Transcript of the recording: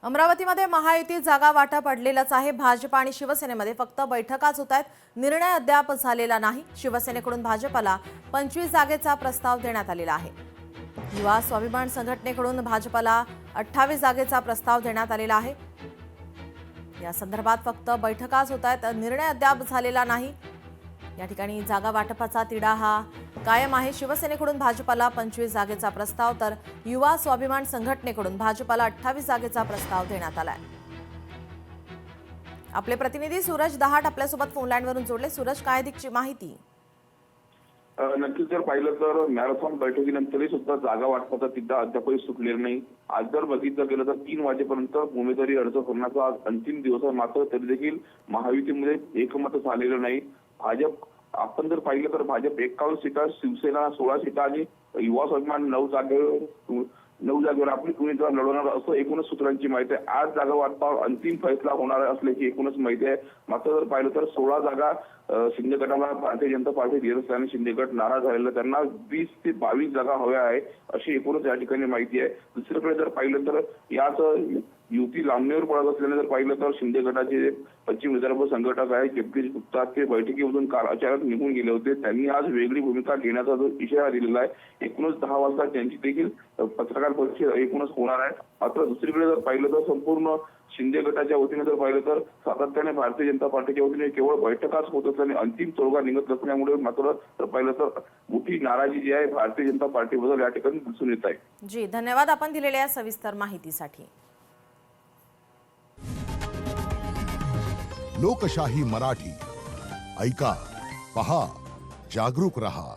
अमरावतीमध्ये महायुती जागा वाटा पडलेलाच आहे। भाजप आणि शिवसेनेमध्ये फक्त बैठकाच होत आहेत, निर्णय अद्याप झालेला नाही। शिवसेनेकडून भाजपला 25 जागेचा प्रस्ताव देण्यात आलेला आहे। युवा स्वाभिमान संघटनेकडून भाजपला 28 जागेचा प्रस्ताव देण्यात आलेला आहे। या संदर्भात फक्त बैठकाच होत आहेत, निर्णय अद्याप झालेला नाही। या ठिकाणी जागा वाटपाचा तिढा हा कायम आहे। शिवसेनेकडून भाजपला 25 जागेचा प्रस्ताव तर युवा स्वाभिमान संघटनेकडून भाजपला 28 जागेचा प्रस्ताव देण्यात आलाय। आपले प्रतिनिधी सूरज दहाट आपल्यासोबत फोन लाईनवरून जोडले। सूरज, काय अधिकची माहिती? नक्कीच जर पाहिलं तर मॅरेथॉन बैठकीनंतरही सुद्धा जागा वाटपाचा तिढा अद्यापही सुटलेला नाही। आज जर बघितलं गेलं तर 3 वाजेपर्यंत उमेदवारी अर्ज भरण्याचा आज अंतिम दिवस आहे, मात्र तरी देखील महायुतीमध्ये एकमत झालेलं नाही। भाजप आपण जर पाहिलं तर भाजप 51 सीटा, शिवसेना 16 सीटा आणि युवा स्वाभिमान 9 जागेवर आपली उमेदवार लढवणार असं एकूणच सूत्रांची माहिती आहे। आज जागा वाटपावर अंतिम फैसला होणार असल्याची एकूणच माहिती आहे। मात्र जर पाहिलं तर 16 जागा शिंदे गटाला भारतीय जनता पार्टी देत असल्याने शिंदे गट नाराज झालेला, त्यांना 20 ते 22 जागा हव्या आहे अशी एकूणच या ठिकाणी माहिती आहे। दुसरीकडे जर पाहिलं तर याच युती लांबणीवर पडत असल्याने जर पाहिलं तर शिंदे गटाचे पश्चिम विदर्भ संघटक आहे जगदीश गुप्ता ते बैठकीमधून काल अचानक निघून गेले होते। त्यांनी आज वेगळी भूमिका घेण्याचा जो इशारा दिलेला आहे। एकूणच 10 वाजता त्यांची देखील पत्रकार परिषद एकूणच होणार आहे। मात्र दुसरीकडे जर पाहिलं तर संपूर्ण शिंदे गटाच्या वतीने जर पाहिलं तर सातत्याने भारतीय जनता पार्टीच्या वतीने केवळ बैठकाच होत असल्याने अंतिम तोडगा निघत नसल्यामुळे मात्र जर पाहिलं तर मोठी नाराजी जी आहे भारतीय जनता पार्टीबद्दल या ठिकाणी दिसून येत आहे। जी, धन्यवाद आपण दिलेल्या सविस्तर माहितीसाठी। लोकशाही मराठी ऐका, पहा, जागरूक रहा।